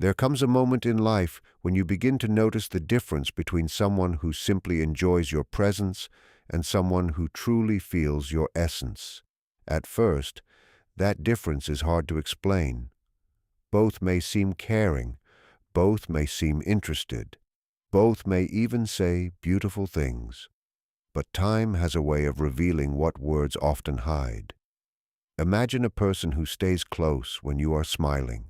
There comes a moment in life when you begin to notice the difference between someone who simply enjoys your presence and someone who truly feels your essence. At first, that difference is hard to explain. Both may seem caring, both may seem interested, both may even say beautiful things. But time has a way of revealing what words often hide. Imagine a person who stays close when you are smiling,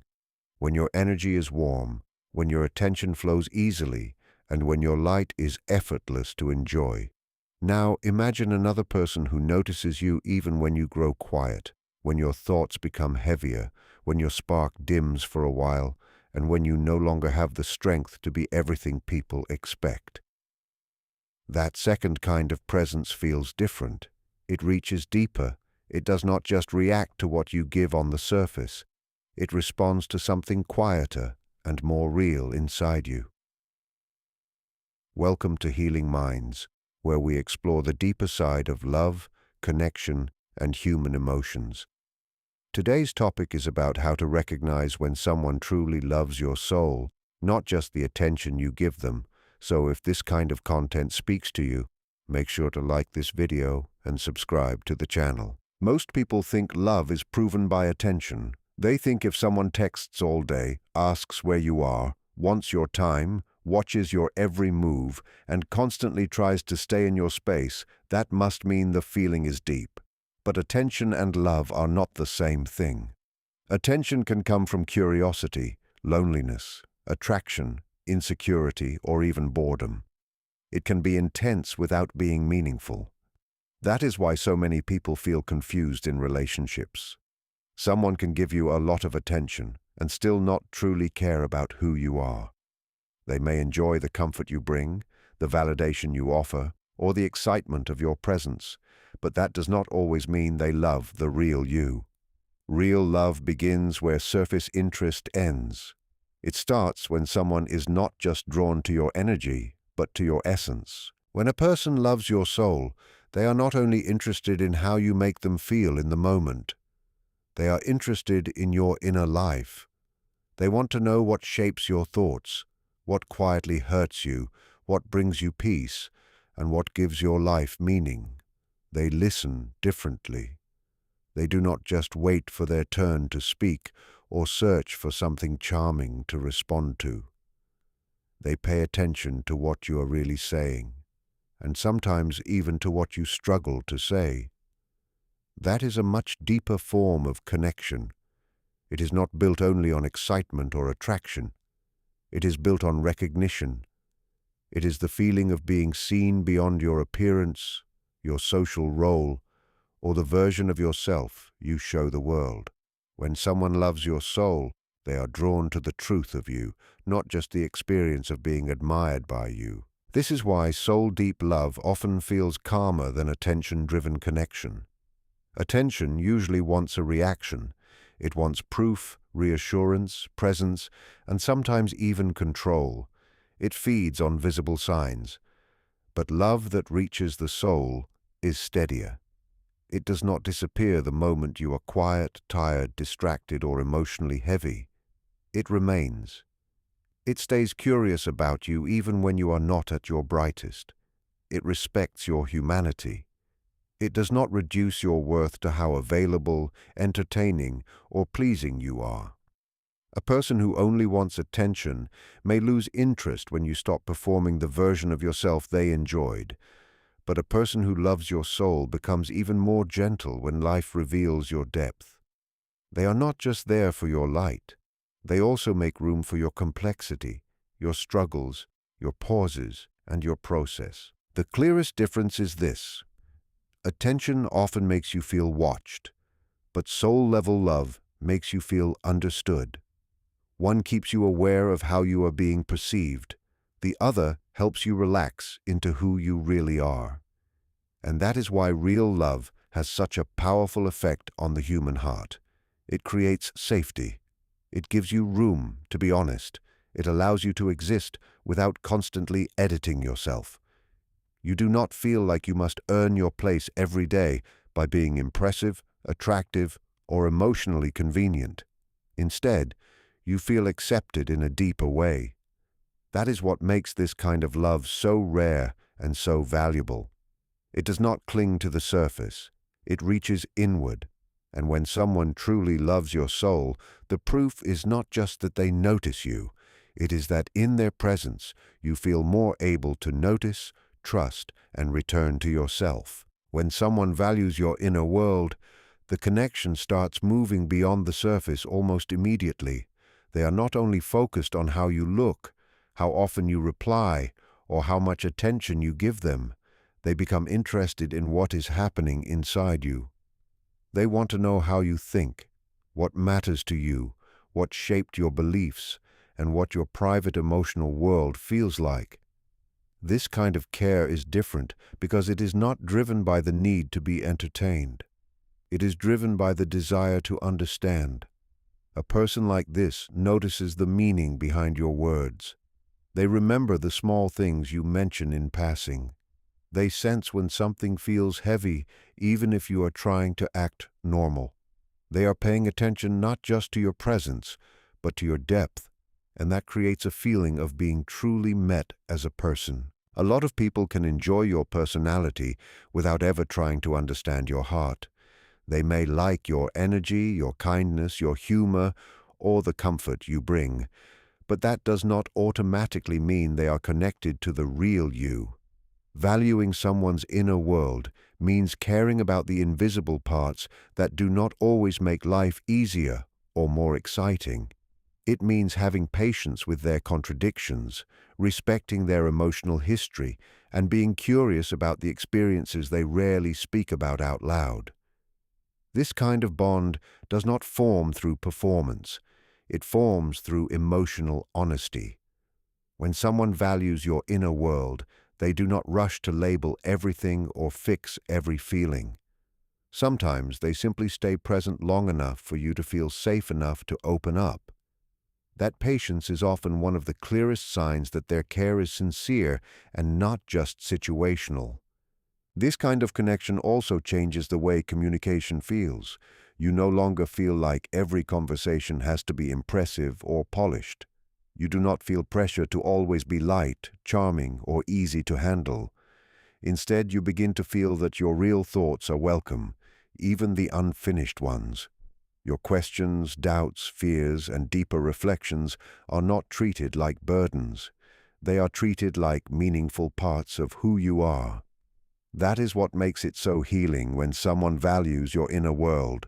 when your energy is warm, when your attention flows easily, and when your light is effortless to enjoy. Now imagine another person who notices you even when you grow quiet, when your thoughts become heavier, when your spark dims for a while, and when you no longer have the strength to be everything people expect. That second kind of presence feels different. It reaches deeper. It does not just react to what you give on the surface. It responds to something quieter and more real inside you. Welcome to Healing Minds, where we explore the deeper side of love, connection, and human emotions. Today's topic is about how to recognize when someone truly loves your soul, not just the attention you give them. So if this kind of content speaks to you, make sure to like this video and subscribe to the channel. Most people think love is proven by attention. They think if someone texts all day, asks where you are, wants your time, watches your every move, and constantly tries to stay in your space, that must mean the feeling is deep. But attention and love are not the same thing. Attention can come from curiosity, loneliness, attraction, insecurity, or even boredom. It can be intense without being meaningful. That is why so many people feel confused in relationships. Someone can give you a lot of attention and still not truly care about who you are. They may enjoy the comfort you bring, the validation you offer, or the excitement of your presence, but that does not always mean they love the real you. Real love begins where surface interest ends. It starts when someone is not just drawn to your energy, but to your essence. When a person loves your soul, they are not only interested in how you make them feel in the moment. They are interested in your inner life. They want to know what shapes your thoughts, what quietly hurts you, what brings you peace, and what gives your life meaning. They listen differently. They do not just wait for their turn to speak or search for something charming to respond to. They pay attention to what you are really saying, and sometimes even to what you struggle to say. That is a much deeper form of connection. It is not built only on excitement or attraction. It is built on recognition. It is the feeling of being seen beyond your appearance, your social role, or the version of yourself you show the world. When someone loves your soul, they are drawn to the truth of you, not just the experience of being admired by you. This is why soul-deep love often feels calmer than attention-driven connection. Attention usually wants a reaction. It wants proof, reassurance, presence, and sometimes even control. It feeds on visible signs. But love that reaches the soul is steadier. It does not disappear the moment you are quiet, tired, distracted, or emotionally heavy. It remains. It stays curious about you even when you are not at your brightest. It respects your humanity. It does not reduce your worth to how available, entertaining, or pleasing you are. A person who only wants attention may lose interest when you stop performing the version of yourself they enjoyed. But a person who loves your soul becomes even more gentle when life reveals your depth. They are not just there for your light. They also make room for your complexity, your struggles, your pauses, and your process. The clearest difference is this. Attention often makes you feel watched, but soul-level love makes you feel understood. One keeps you aware of how you are being perceived. The other helps you relax into who you really are. And that is why real love has such a powerful effect on the human heart. It creates safety. It gives you room to be honest. It allows you to exist without constantly editing yourself. You do not feel like you must earn your place every day by being impressive, attractive, or emotionally convenient. Instead, You feel accepted in a deeper way. That is what makes this kind of love so rare and so valuable. It does not cling to the surface. It reaches inward. And when someone truly loves your soul, the proof is not just that they notice you. It is that in their presence, you feel more able to notice, trust, and return to yourself. When someone values your inner world, the connection starts moving beyond the surface almost immediately. They are not only focused on how you look, how often you reply, or how much attention you give them. They become interested in what is happening inside you. They want to know how you think, what matters to you, what shaped your beliefs, and what your private emotional world feels like. This kind of care is different because it is not driven by the need to be entertained. It is driven by the desire to understand. A person like this notices the meaning behind your words. They remember the small things you mention in passing. They sense when something feels heavy, even if you are trying to act normal. They are paying attention not just to your presence, but to your depth, and that creates a feeling of being truly met as a person. A lot of people can enjoy your personality without ever trying to understand your heart. They may like your energy, your kindness, your humor, or the comfort you bring, but that does not automatically mean they are connected to the real you. Valuing someone's inner world means caring about the invisible parts that do not always make life easier or more exciting. It means having patience with their contradictions, respecting their emotional history, and being curious about the experiences they rarely speak about out loud. This kind of bond does not form through performance. It forms through emotional honesty. When someone values your inner world, they do not rush to label everything or fix every feeling. Sometimes they simply stay present long enough for you to feel safe enough to open up. That patience is often one of the clearest signs that their care is sincere and not just situational. This kind of connection also changes the way communication feels. You no longer feel like every conversation has to be impressive or polished. You do not feel pressure to always be light, charming, or easy to handle. Instead, you begin to feel that your real thoughts are welcome, even the unfinished ones. Your questions, doubts, fears, and deeper reflections are not treated like burdens. They are treated like meaningful parts of who you are. That is what makes it so healing when someone values your inner world.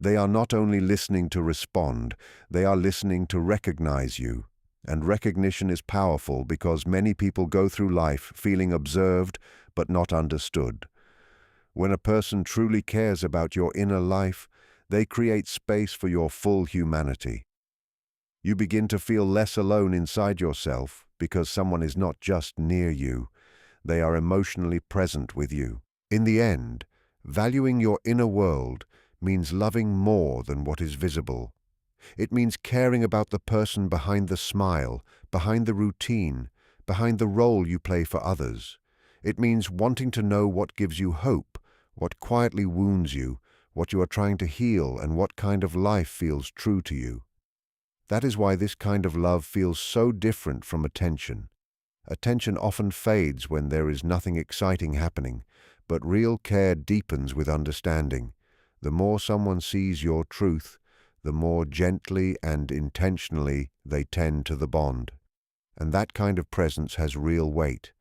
They are not only listening to respond, they are listening to recognize you. And recognition is powerful because many people go through life feeling observed but not understood. When a person truly cares about your inner life, they create space for your full humanity. You begin to feel less alone inside yourself because someone is not just near you, they are emotionally present with you. In the end, valuing your inner world means loving more than what is visible. It means caring about the person behind the smile, behind the routine, behind the role you play for others. It means wanting to know what gives you hope, what quietly wounds you, what you are trying to heal, and what kind of life feels true to you. That is why this kind of love feels so different from attention. Attention often fades when there is nothing exciting happening, but real care deepens with understanding. The more someone sees your truth, the more gently and intentionally they tend to the bond. And that kind of presence has real weight.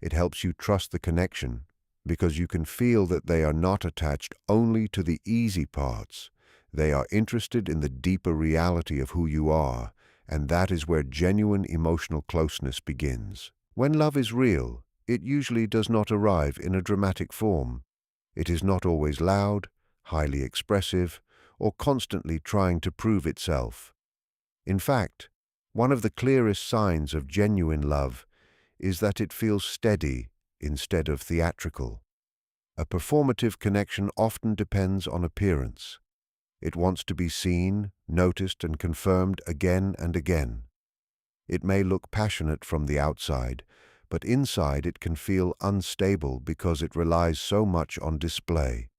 It helps you trust the connection, because you can feel that they are not attached only to the easy parts. They are interested in the deeper reality of who you are, and that is where genuine emotional closeness begins. When love is real, it usually does not arrive in a dramatic form. It is not always loud, highly expressive, or constantly trying to prove itself. In fact, one of the clearest signs of genuine love is that it feels steady instead of theatrical. A performative connection often depends on appearance. It wants to be seen, noticed, and confirmed again and again. It may look passionate from the outside, but inside it can feel unstable because it relies so much on display.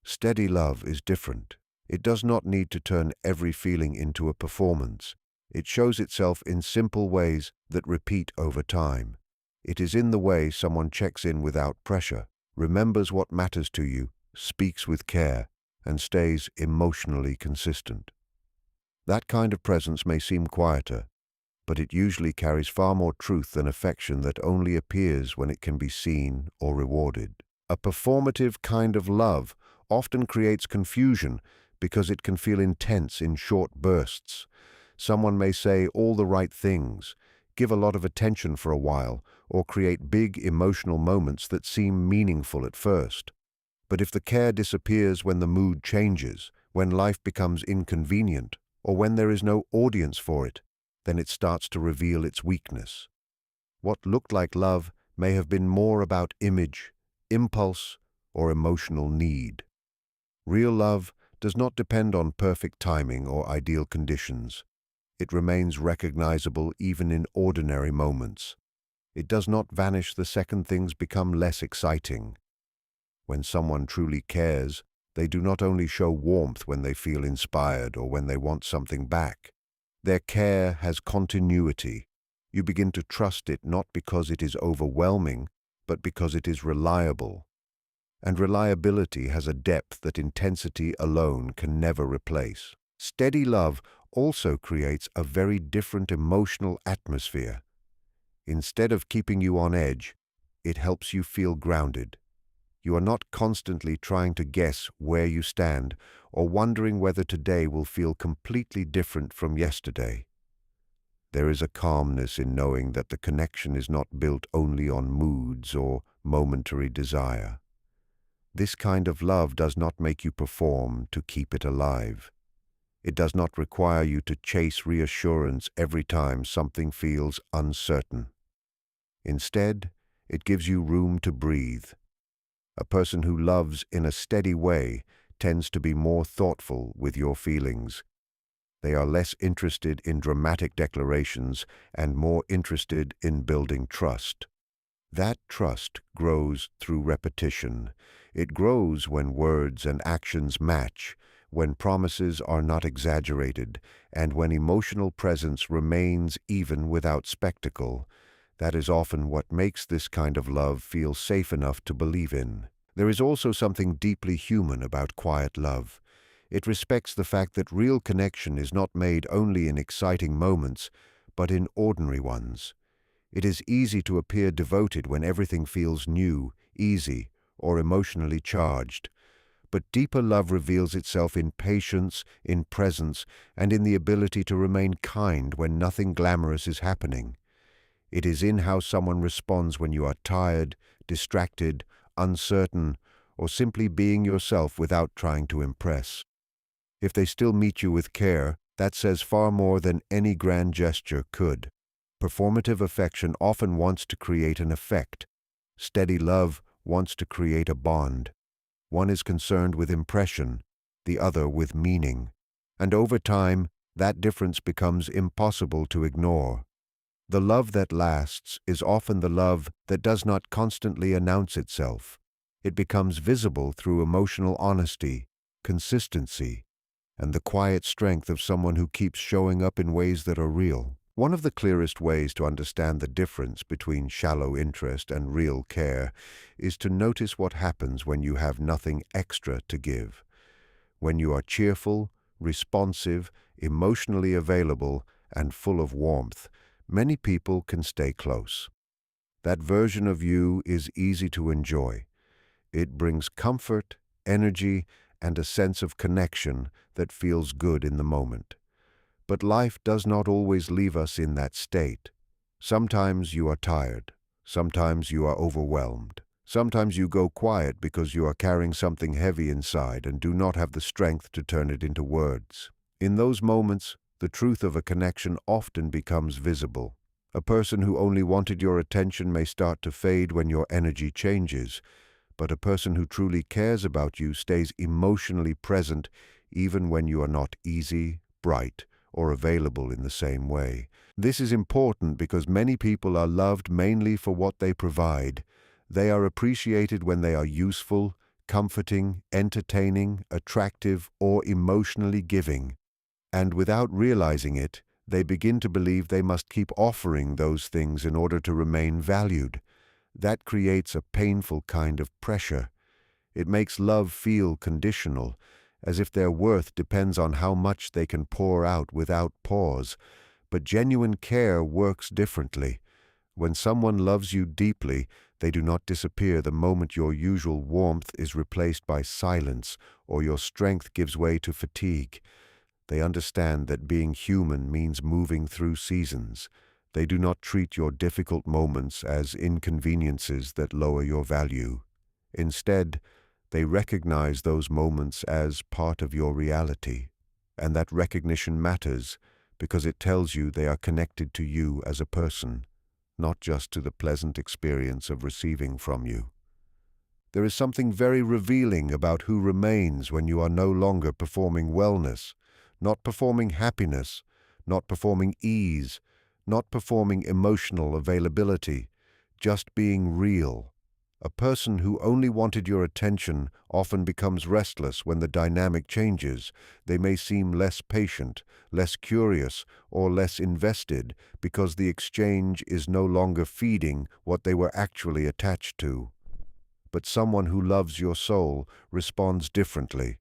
Steady love is different. It does not need to turn every feeling into a performance. It shows itself in simple ways that repeat over time. It is in the way someone checks in without pressure, remembers what matters to you, speaks with care, and stays emotionally consistent. That kind of presence may seem quieter, but it usually carries far more truth than affection that only appears when it can be seen or rewarded. A performative kind of love often creates confusion because it can feel intense in short bursts. Someone may say all the right things, give a lot of attention for a while, or create big emotional moments that seem meaningful at first. But if the care disappears when the mood changes, when life becomes inconvenient, or when there is no audience for it, then it starts to reveal its weakness. What looked like love may have been more about image, impulse, or emotional need. Real love does not depend on perfect timing or ideal conditions. It remains recognizable even in ordinary moments. It does not vanish the second things become less exciting. When someone truly cares, they do not only show warmth when they feel inspired or when they want something back. Their care has continuity. You begin to trust it not because it is overwhelming, but because it is reliable. And reliability has a depth that intensity alone can never replace. Steady love also creates a very different emotional atmosphere. Instead of keeping you on edge, it helps you feel grounded. You are not constantly trying to guess where you stand or wondering whether today will feel completely different from yesterday. There is a calmness in knowing that the connection is not built only on moods or momentary desire. This kind of love does not make you perform to keep it alive. It does not require you to chase reassurance every time something feels uncertain. Instead, it gives you room to breathe. A person who loves in a steady way tends to be more thoughtful with your feelings. They are less interested in dramatic declarations and more interested in building trust. That trust grows through repetition. It grows when words and actions match, when promises are not exaggerated, and when emotional presence remains even without spectacle. That is often what makes this kind of love feel safe enough to believe in. There is also something deeply human about quiet love. It respects the fact that real connection is not made only in exciting moments, but in ordinary ones. It is easy to appear devoted when everything feels new, easy, or emotionally charged. But deeper love reveals itself in patience, in presence, and in the ability to remain kind when nothing glamorous is happening. It is in how someone responds when you are tired, distracted, uncertain, or simply being yourself without trying to impress. If they still meet you with care, that says far more than any grand gesture could. Performative affection often wants to create an effect. Steady love wants to create a bond. One is concerned with impression, the other with meaning. And over time, that difference becomes impossible to ignore. The love that lasts is often the love that does not constantly announce itself. It becomes visible through emotional honesty, consistency, and the quiet strength of someone who keeps showing up in ways that are real. One of the clearest ways to understand the difference between shallow interest and real care is to notice what happens when you have nothing extra to give. When you are cheerful, responsive, emotionally available, and full of warmth, many people can stay close. That version of you is easy to enjoy. It brings comfort, energy, and a sense of connection that feels good in the moment. But life does not always leave us in that state. Sometimes you are tired. Sometimes you are overwhelmed. Sometimes you go quiet because you are carrying something heavy inside and do not have the strength to turn it into words. In those moments, the truth of a connection often becomes visible. A person who only wanted your attention may start to fade when your energy changes, but a person who truly cares about you stays emotionally present even when you are not easy, bright, or available in the same way. This is important because many people are loved mainly for what they provide. They are appreciated when they are useful, comforting, entertaining, attractive, or emotionally giving. And without realizing it, They begin to believe they must keep offering those things in order to remain valued. That creates a painful kind of pressure. It makes love feel conditional, as if their worth depends on how much they can pour out without pause. But genuine care works differently. When someone loves you deeply, they do not disappear the moment your usual warmth is replaced by silence or your strength gives way to fatigue. They understand that being human means moving through seasons. They do not treat your difficult moments as inconveniences that lower your value. Instead, they recognize those moments as part of your reality. And that recognition matters because it tells you they are connected to you as a person, not just to the pleasant experience of receiving from you. There is something very revealing about who remains when you are no longer performing wellness, not performing happiness, not performing ease, not performing emotional availability, just being real. A person who only wanted your attention often becomes restless when the dynamic changes. They may seem less patient, less curious, or less invested because the exchange is no longer feeding what they were actually attached to. But someone who loves your soul responds differently.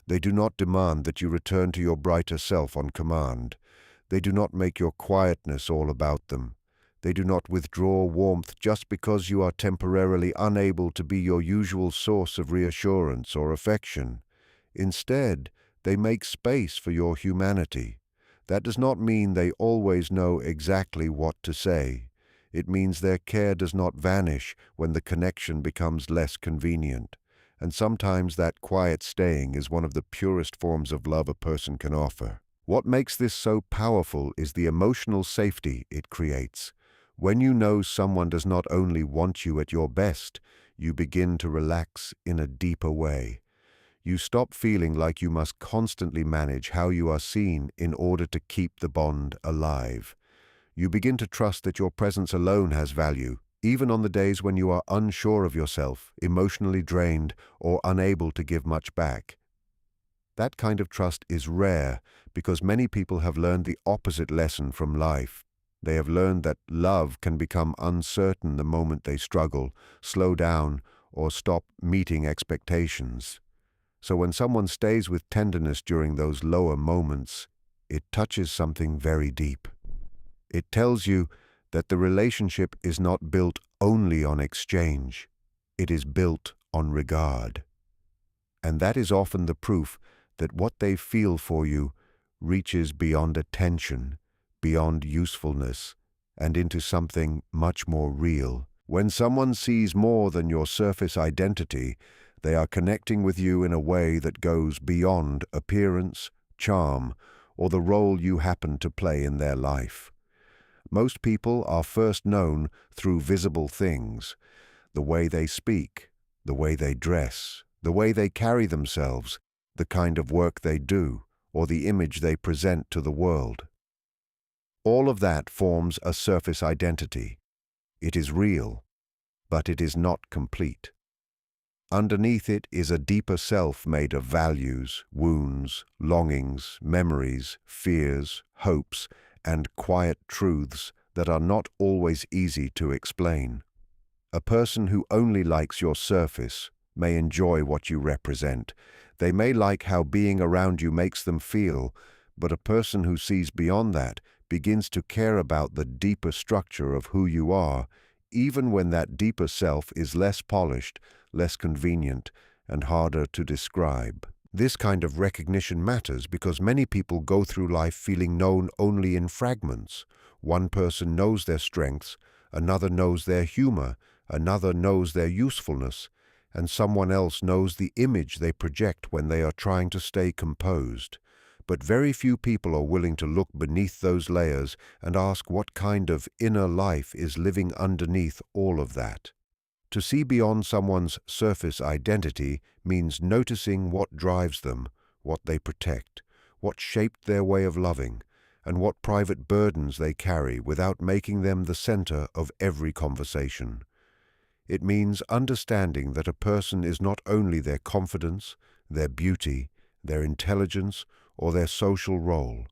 They do not demand that you return to your brighter self on command. They do not make your quietness all about them. They do not withdraw warmth just because you are temporarily unable to be your usual source of reassurance or affection. Instead, they make space for your humanity. That does not mean they always know exactly what to say. It means their care does not vanish when the connection becomes less convenient. And sometimes that quiet staying is one of the purest forms of love a person can offer. What makes this so powerful is the emotional safety it creates. When you know someone does not only want you at your best, you begin to relax in a deeper way. You stop feeling like you must constantly manage how you are seen in order to keep the bond alive. You begin to trust that your presence alone has value, even on the days when you are unsure of yourself, emotionally drained, or unable to give much back. That kind of trust is rare because many people have learned the opposite lesson from life. They have learned that love can become uncertain the moment they struggle, slow down, or stop meeting expectations. So when someone stays with tenderness during those lower moments, it touches something very deep. It tells you that the relationship is not built only on exchange. It is built on regard. And that is often the proof that what they feel for you reaches beyond attention, beyond usefulness, and into something much more real. When someone sees more than your surface identity, they are connecting with you in a way that goes beyond appearance, charm, or the role you happen to play in their life. Most people are first known through visible things: the way they speak, the way they dress, the way they carry themselves, the kind of work they do, or the image they present to the world. All of that forms a surface identity. It is real, but it is not complete. Underneath it is a deeper self made of values, wounds, longings, memories, fears, hopes, and quiet truths that are not always easy to explain. A person who only likes your surface may enjoy what you represent. They may like how being around you makes them feel, but a person who sees beyond that begins to care about the deeper structure of who you are, even when that deeper self is less polished, less convenient, and harder to describe. This kind of recognition matters because many people go through life feeling known only in fragments. One person knows their strengths, another knows their humor, another knows their usefulness, and someone else knows the image they project when they are trying to stay composed. But very few people are willing to look beneath those layers and ask what kind of inner life is living underneath all of that. To see beyond someone's surface identity means noticing what drives them, what they protect, what shaped their way of loving, and what private burdens they carry without making them the center of every conversation. It means understanding that a person is not only their confidence, their beauty, their intelligence, or their social role.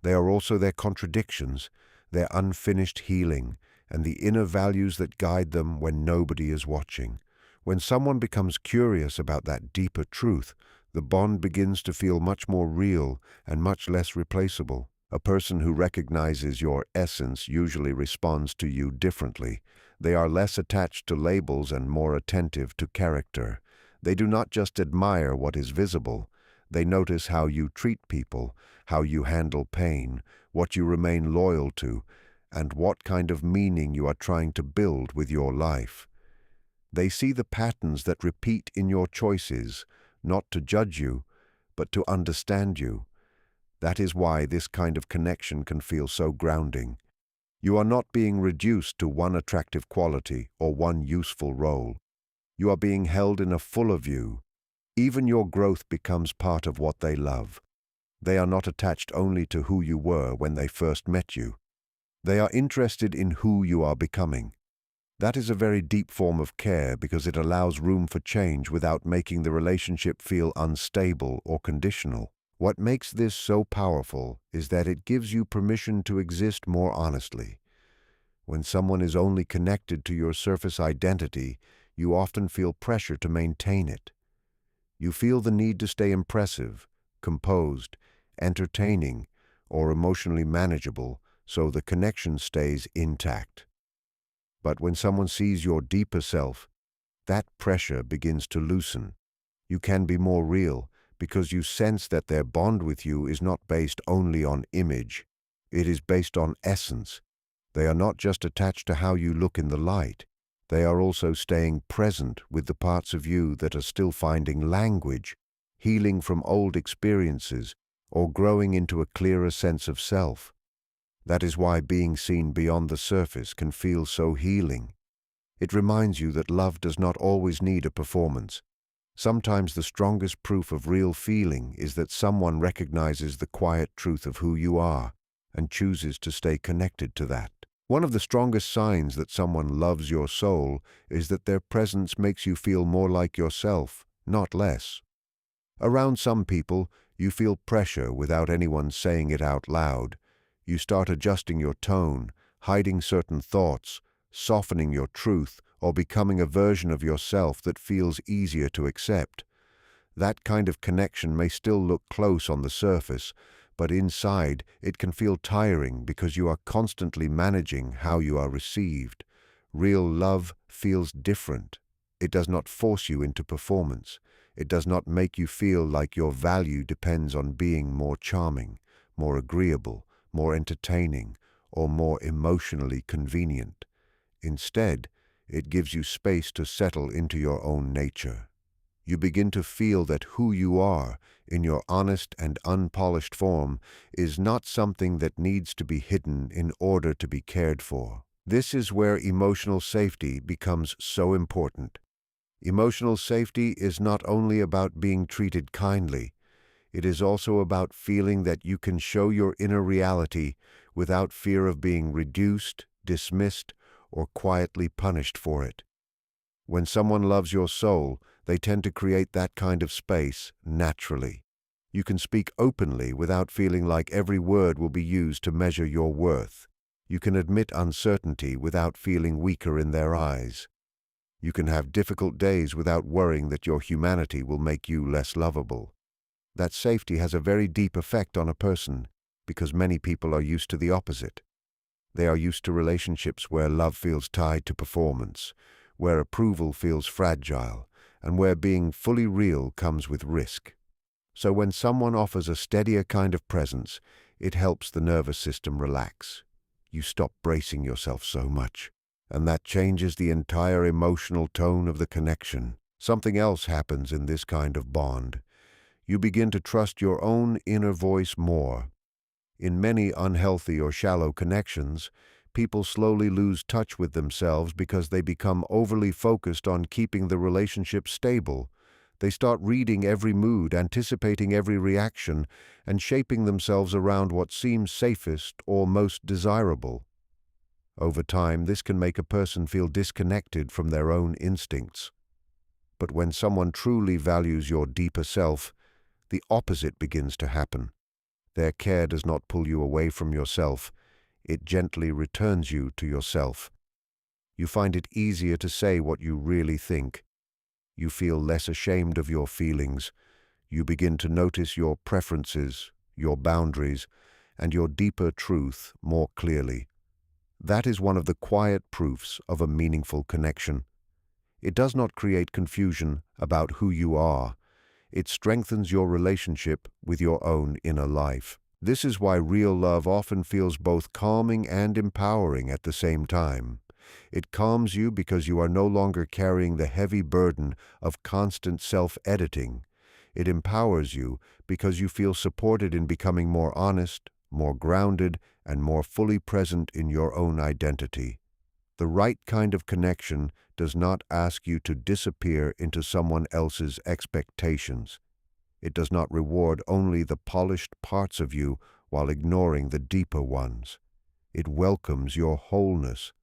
They are also their contradictions, their unfinished healing, and the inner values that guide them when nobody is watching. When someone becomes curious about that deeper truth, the bond begins to feel much more real and much less replaceable. A person who recognizes your essence usually responds to you differently. They are less attached to labels and more attentive to character. They do not just admire what is visible. They notice how you treat people, how you handle pain, what you remain loyal to, and what kind of meaning you are trying to build with your life. They see the patterns that repeat in your choices, not to judge you, but to understand you. That is why this kind of connection can feel so grounding. You are not being reduced to one attractive quality or one useful role. You are being held in a fuller view. Even your growth becomes part of what they love. They are not attached only to who you were when they first met you. They are interested in who you are becoming. That is a very deep form of care because it allows room for change without making the relationship feel unstable or conditional. What makes this so powerful is that it gives you permission to exist more honestly. When someone is only connected to your surface identity, you often feel pressure to maintain it. You feel the need to stay impressive, composed, entertaining, or emotionally manageable so the connection stays intact. But when someone sees your deeper self, that pressure begins to loosen. You can be more real because you sense that their bond with you is not based only on image. It is based on essence. They are not just attached to how you look in the light. They are also staying present with the parts of you that are still finding language, healing from old experiences, or growing into a clearer sense of self. That is why being seen beyond the surface can feel so healing. It reminds you that love does not always need a performance. Sometimes the strongest proof of real feeling is that someone recognizes the quiet truth of who you are and chooses to stay connected to that. One of the strongest signs that someone loves your soul is that their presence makes you feel more like yourself, not less. Around some people, you feel pressure without anyone saying it out loud. You start adjusting your tone, hiding certain thoughts, softening your truth, or becoming a version of yourself that feels easier to accept. That kind of connection may still look close on the surface, but inside it can feel tiring because you are constantly managing how you are received. Real love feels different. It does not force you into performance. It does not make you feel like your value depends on being more charming, more agreeable, more entertaining, or more emotionally convenient. Instead, it gives you space to settle into your own nature. You begin to feel that who you are, in your honest and unpolished form, is not something that needs to be hidden in order to be cared for. This is where emotional safety becomes so important. Emotional safety is not only about being treated kindly. It is also about feeling that you can show your inner reality without fear of being reduced, dismissed, or quietly punished for it. When someone loves your soul, they tend to create that kind of space naturally. You can speak openly without feeling like every word will be used to measure your worth. You can admit uncertainty without feeling weaker in their eyes. You can have difficult days without worrying that your humanity will make you less lovable. That safety has a very deep effect on a person because many people are used to the opposite. They are used to relationships where love feels tied to performance, where approval feels fragile, and where being fully real comes with risk. So when someone offers a steadier kind of presence, it helps the nervous system relax. You stop bracing yourself so much, and that changes the entire emotional tone of the connection. Something else happens in this kind of bond. You begin to trust your own inner voice more. In many unhealthy or shallow connections, people slowly lose touch with themselves because they become overly focused on keeping the relationship stable. They start reading every mood, anticipating every reaction, and shaping themselves around what seems safest or most desirable. Over time, this can make a person feel disconnected from their own instincts. But when someone truly values your deeper self, the opposite begins to happen. Their care does not pull you away from yourself, it gently returns you to yourself. You find it easier to say what you really think. You feel less ashamed of your feelings. You begin to notice your preferences, your boundaries, and your deeper truth more clearly. That is one of the quiet proofs of a meaningful connection. It does not create confusion about who you are. It strengthens your relationship with your own inner life. This is why real love often feels both calming and empowering at the same time. It calms you because you are no longer carrying the heavy burden of constant self-editing. It empowers you because you feel supported in becoming more honest, more grounded, and more fully present in your own identity. The right kind of connection does not ask you to disappear into someone else's expectations. It does not reward only the polished parts of you while ignoring the deeper ones. It welcomes your wholeness.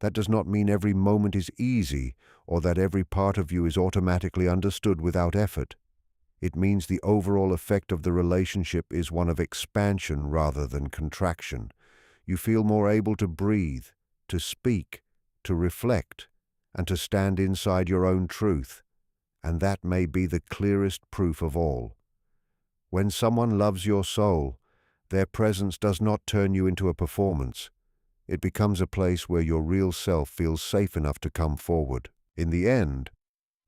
That does not mean every moment is easy or that every part of you is automatically understood without effort. It means the overall effect of the relationship is one of expansion rather than contraction. You feel more able to breathe, to speak, to reflect, and to stand inside your own truth. And that may be the clearest proof of all. When someone loves your soul, their presence does not turn you into a performance. It becomes a place where your real self feels safe enough to come forward. In the end,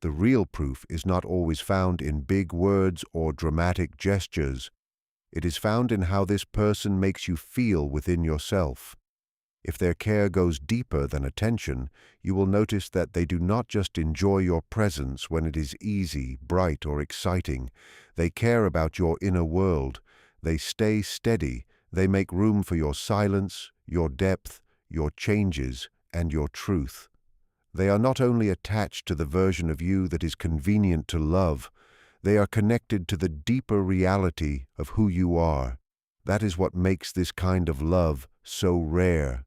the real proof is not always found in big words or dramatic gestures. It is found in how this person makes you feel within yourself. If their care goes deeper than attention, you will notice that they do not just enjoy your presence when it is easy, bright, or exciting. They care about your inner world. They stay steady. They make room for your silence, your depth, your changes, and your truth. They are not only attached to the version of you that is convenient to love, they are connected to the deeper reality of who you are. That is what makes this kind of love so rare.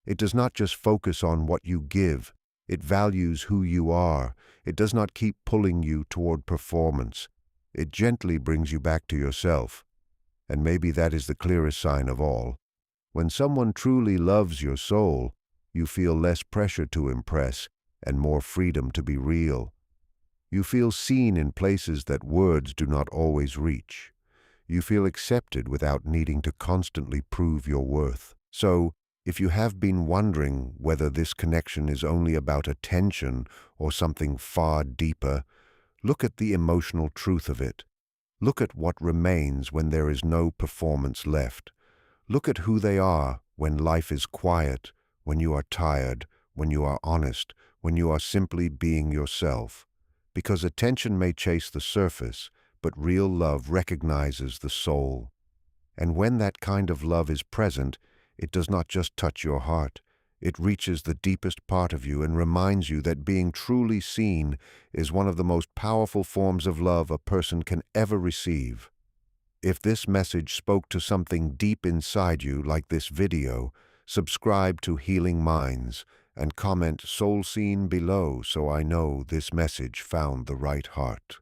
It does not just focus on what you give. It values who you are. It does not keep pulling you toward performance. It gently brings you back to yourself. And maybe that is the clearest sign of all. When someone truly loves your soul, you feel less pressure to impress and more freedom to be real. You feel seen in places that words do not always reach. You feel accepted without needing to constantly prove your worth. So, if you have been wondering whether this connection is only about attention or something far deeper, look at the emotional truth of it. Look at what remains when there is no performance left. Look at who they are when life is quiet, when you are tired, when you are honest, when you are simply being yourself. Because attention may chase the surface, but real love recognizes the soul. And when that kind of love is present, it does not just touch your heart. It reaches the deepest part of you and reminds you that being truly seen is one of the most powerful forms of love a person can ever receive. If this message spoke to something deep inside you like this video, subscribe to Healing Minds and comment "Soul Seen" below so I know this message found the right heart.